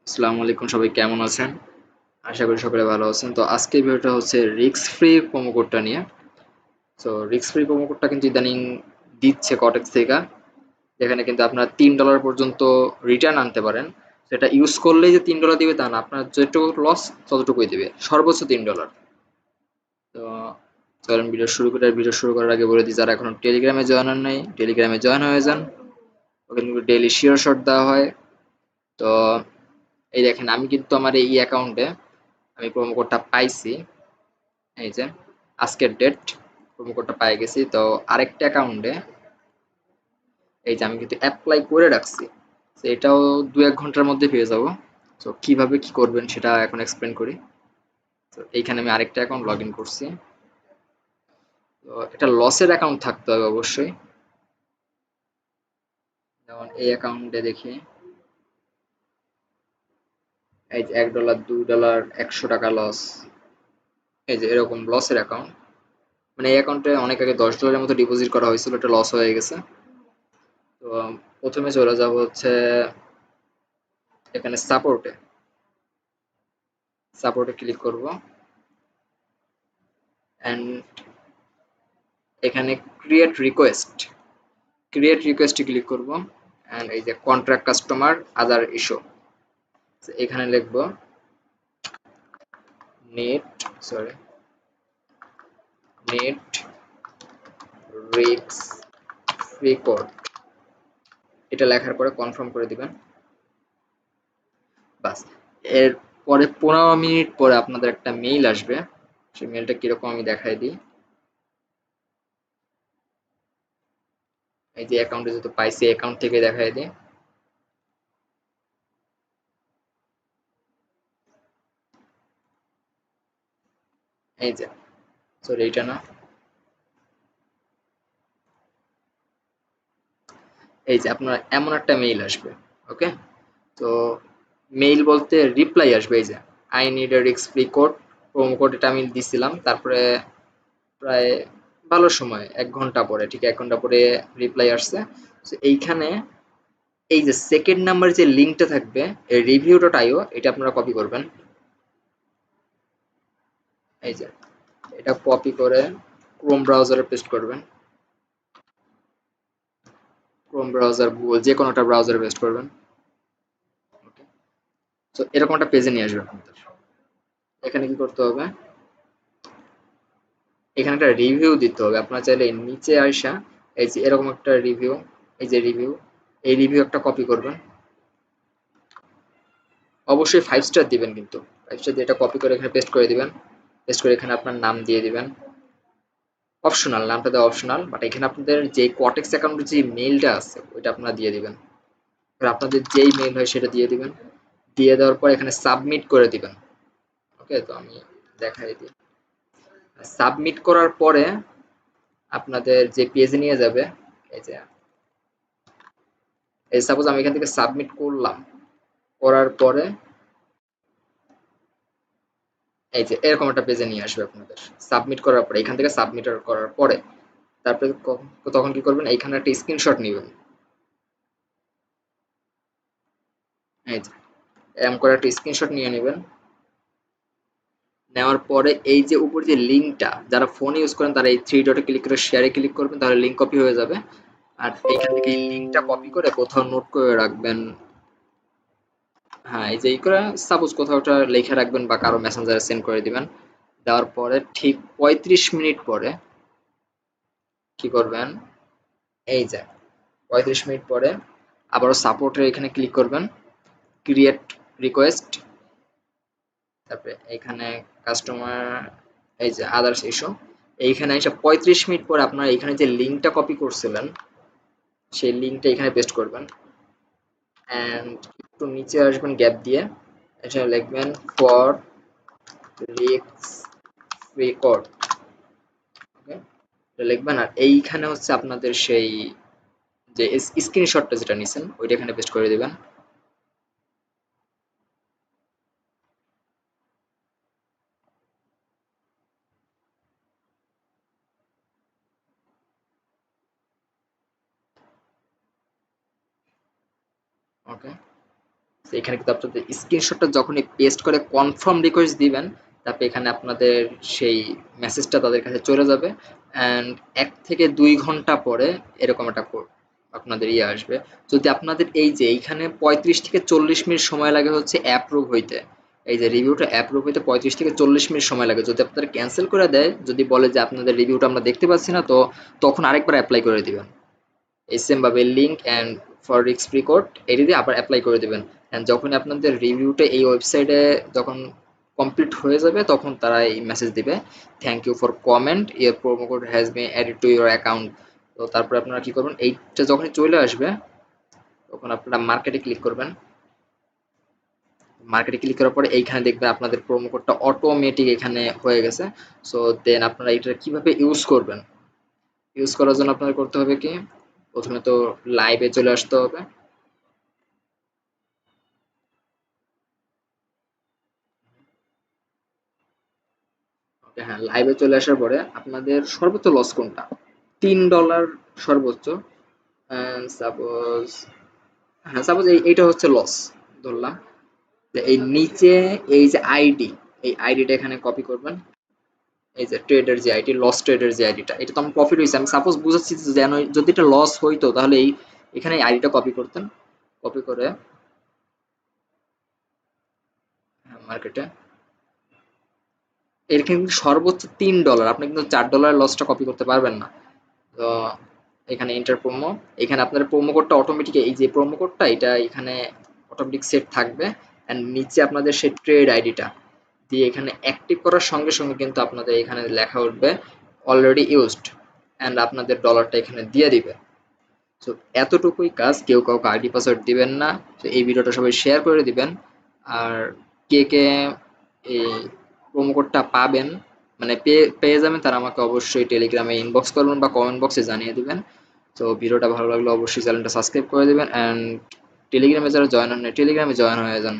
আসসালামু আলাইকুম, সবাই কেমন আছেন? আশা করি সকলে ভালো আছেন। তো আজকের ভিডিওটা হচ্ছে রিস্ক ফ্রি প্রোমো কোডটা নিয়ে। তো রিস্ক ফ্রি প্রোমো কোডটা কিন্তু ইদানিং দিচ্ছে কটেক্স থেকে, যেখানে কিন্তু আপনার $3 পর্যন্ত রিটার্ন আনতে পারেন। সেটা ইউজ করলেই যে $3 দিবে তা না, আপনার যেটুকু লস ততটুকুই দিবে, সর্বোচ্চ $3। তো চলেন ভিডিও শুরু করে। ভিডিও শুরু করার আগে বলে দিই, যারা এখনো টেলিগ্রামে জয়েন হন নাই, টেলিগ্রামে জয়েন হয়ে যান। ওখানে কিন্তু ডেইলি শিওর শট দেওয়া হয়। তো এই দেখেন, আমি কিন্তু আমার এই অ্যাকাউন্টে আমি প্রোমো কোডটা পাইছি। এই যে আজকের ডেট, প্রোমো কোডটা পাই গেছি। তো আরেকটা অ্যাকাউন্টে এই যে আমি কিন্তু অ্যাপ্লাই করে রাখছি। তো এটাও 2-1 ঘন্টার মধ্যে পেয়ে যাবো। তো কিভাবে কি করবেন সেটা এখন এক্সপ্লেন করি। তো এইখানে আমি আরেকটা অ্যাকাউন্ট লগ ইন করছি। তো এটা লসের অ্যাকাউন্ট থাকতে হবে অবশ্যই। যেমন এই অ্যাকাউন্টে দেখি, এই যে $1, $2, $100 লস। এই যে এরকম লসের অ্যাকাউন্ট, মানে এই অ্যাকাউন্টে অনেক আগে $10 মতো ডিপোজিট করা হয়েছিল, এটা লস হয়ে গেছে। তো প্রথমে চলে যাব হচ্ছে এখানে সাপোর্টে। সাপোর্টে ক্লিক করব অ্যান্ড এখানে ক্রিয়েট রিকোয়েস্টে ক্লিক করব অ্যান্ড এই যে কন্ট্রাক্ট কাস্টমার আদার ইস্যু, এখানে লিখব net sorry net risk free code. এটা লেখার পরে কনফার্ম করে দিবেন। বাস, এর পরে 15 মিনিট পরে আপনাদের একটা মেইল আসবে। সেই মেইলটা কিরকম আমি দেখাই দিই। এই যে অ্যাকাউন্টে যেহেতু পাইছি, অ্যাকাউন্ট থেকে দেখাই দিই। এই যে সরি, এইটা না, এই যে আপনার এমন একটা মেইল আসবে। ওকে, তো মেইল বলতে রিপ্লাই আসবে। এই যে I need a risk free code, promo code এটা আমি দিছিলাম। তারপরে প্রায় ভালো সময় 1 ঘন্টা পরে, ঠিক 1 ঘন্টা পরে রিপ্লাই আসছে। তো এইখানে এই যে সেকেন্ড নাম্বার যে লিঙ্কটা থাকবে, এই রিভিউ ডট আইও, এটা আপনারা কপি করবেন। এই যে এটা কপি করে ক্রোম ব্রাউজারে পেস্ট করবেন। ক্রোম ব্রাউজার, গুগল, যে কোনোটা ব্রাউজারে পেস্ট করবেন। তো এরকম একটা পেজে নিয়ে আসবে আপনাদের। এখানে কি করতে হবে, এখানে একটা রিভিউ দিতে হবে। আপনারা চাইলে নিচে আইসা এই যে এরকম একটা রিভিউ, এই যে রিভিউ, এই রিভিউ একটা কপি করবেন। অবশ্যই 5 স্টার দিবেন, কিন্তু 5 স্টার দিয়ে এটা কপি করে এখানে পেস্ট করে দিবেন। পেস্ট করে এখানে আপনার নাম দিয়ে দিবেন। অপশনাল, নামটা দেওয়া অপশনাল, বাট এখানে আপনাদের যে কোয়াটেক্স অ্যাকাউন্টের যে মেইলটা আছে ওইটা আপনারা দিয়ে দিবেন। এবার আপনাদের যেই মেইল হয় সেটা দিয়ে দিবেন। দিয়ে দেওয়ার পর এখানে সাবমিট করে দিবেন। ওকে, তো আমি দেখাই দিই। সাবমিট করার পরে আপনাদের যে পেজে নিয়ে যাবে, এই যে এই সাপোজ আমি এখান থেকে সাবমিট করলাম, করার পরে এই যে এরকম একটা পেজে নিয়ে আসবে আপনাদের। সাবমিট করার পরে, এখান থেকে সাবমিট করার পরে তারপরে তখন কি করবেন, এইখানে একটা স্ক্রিনশট নেবেন। এই যে এরকম করে একটা স্ক্রিনশট নিয়ে নেবেন। নেওয়ার পরে এই যে উপরে যে লিঙ্কটা, যারা ফোন ইউজ করেন তারা এই থ্রি ডটে ক্লিক করে শেয়ারে ক্লিক করবেন, তাহলে লিঙ্ক কপি হয়ে যাবে। আর এইখান থেকে এই লিঙ্কটা কপি করে কোথাও নোট করে রাখবেন। হ্যাঁ, এই যে এই করে সাপোজ কোথাও একটা লিখে রাখবেন বা কারো মেসেঞ্জারে সেন্ড করে দিবেন। দেওয়ার পরে ঠিক 35 মিনিট পরে কি করবেন, এই যে 35 মিনিট পরে আবারও সাপোর্টের এখানে ক্লিক করবেন, ক্রিয়েট রিকোয়েস্ট, তারপরে এখানে কাস্টমার, এই যে আদার্স ইস্যু। এইখানে এসে 35 মিনিট পরে আপনার এখানে যে লিঙ্কটা কপি করছিলেন সেই লিঙ্কটা এখানে পেস্ট করবেন অ্যান্ড একটু নিচে আসবেন গ্যাপ দিয়ে, এখানে লিখবেন ফর রিস্ক ফ্রি কোড। ওকে, লিখবেন। আর এইখানে হচ্ছে আপনাদের সেই যে স্ক্রিনশটটা যেটা নিছেন ওইটা এখানে পেস্ট করে দিবেন। ওকে, তো এখানে কিন্তু আপনাদের স্ক্রিনশটটা যখনই পেস্ট করে কনফার্ম রিকোয়েস্ট দিবেন, তারপরে এখানে আপনাদের সেই মেসেজটা তাদের কাছে চলে যাবে। অ্যান্ড 1 থেকে 2 ঘন্টা পরে এরকম একটা আপনাদের আসবে। যদি আপনাদের এই যে এইখানে 35 থেকে 40 মিনিট সময় লাগে হচ্ছে অ্যাপ্রুভ হইতে, এই যে রিভিউটা অ্যাপ্রুভ হইতে 35 থেকে 40 মিনিট সময় লাগে। যদি আপনারা ক্যান্সেল করে দেয়, যদি বলে যে আপনাদের রিভিউটা আমরা দেখতে পাচ্ছি না, তো তখন আরেকবার অ্যাপ্লাই করে দিবেন এই সেম ভাবে link and for risk free code এটি দিয়ে আবার অ্যাপ্লাই করে দিবেন। অ্যান্ড যখন আপনাদের রিভিউটা এই ওয়েবসাইটে যখন কমপ্লিট হয়ে যাবে, তখন তারা এই মেসেজ দিবে, thank you for comment, your promo code has been added to your account. তো তারপরে আপনারা কি করবেন, এইটা যখনই চলে আসবে তখন আপনারা মার্কেটে ক্লিক করবেন। মার্কেটে ক্লিক করার পরে এইখানে দেখবেন আপনাদের প্রোমো কোডটা অটোমেটিক এখানে হয়ে গেছে। সো দেন আপনারা এটা কিভাবে ইউজ করবেন, ইউজ করার জন্য আপনাদের করতে হবে কি, প্রথমে তো লাইভে চলে আসতে হবে। ওকে, হ্যাঁ, লাইভে চলে আসার পরে আপনাদের সর্বোচ্চ লস কোনটা, $3 সর্বোচ্চ। সাপোজ, হ্যাঁ সাপোজ এইটা হচ্ছে লস ধরলাম। যে এই নিচে এই যে আইডি, এই আইডিটা এখানে কপি করবেন। এই যে ট্রেডের যে আইডি, লস ট্রেডের যে আইডিটা, এটা তো আমার প্রফিট হয়েছে, আমি সাপোজ বুঝাচ্ছি যে যেন যদি এটা লস হইতো তাহলে এই এখানে আইডিটা কপি করতেন, কপি করে মার্কেটে এর কিন্তু সর্বোচ্চ $3, আপনি কিন্তু $4 লসটা কপি করতে পারবেন না। তো এখানে এন্টার প্রোমো, এখানে আপনার প্রোমো কোডটা অটোমেটিক, এই যে প্রোমো কোডটা এটা এখানে অটোমেটিক সেট থাকবে। অ্যান্ড নিচে আপনাদের সেই ট্রেড আইডিটা দিয়ে এখানে অ্যাক্টিভ করার সঙ্গে সঙ্গে কিন্তু আপনাদের এখানে লেখা উঠবে অলরেডি ইউজড, অ্যান্ড আপনাদের ডলারটা এখানে দিয়ে দিবে। তো এতটুকুই কাজ, কেউ কাউকে আইডি পাসওয়ার্ড দিবেন না। তো এই ভিডিওটা সবাই শেয়ার করে দিবেন। আর কে কে এই প্রোমো কোডটা পাবেন, মানে পেয়ে যাবেন, তারা আমাকে অবশ্যই টেলিগ্রামে ইনবক্স করবেন বা কমেন্ট বক্সে জানিয়ে দিবেন। তো ভিডিওটা ভালো লাগলে অবশ্যই চ্যানেলটা সাবস্ক্রাইব করে দিবেন। অ্যান্ড টেলিগ্রামে যারা জয়েন হন, টেলিগ্রামে জয়েন হয়ে যান।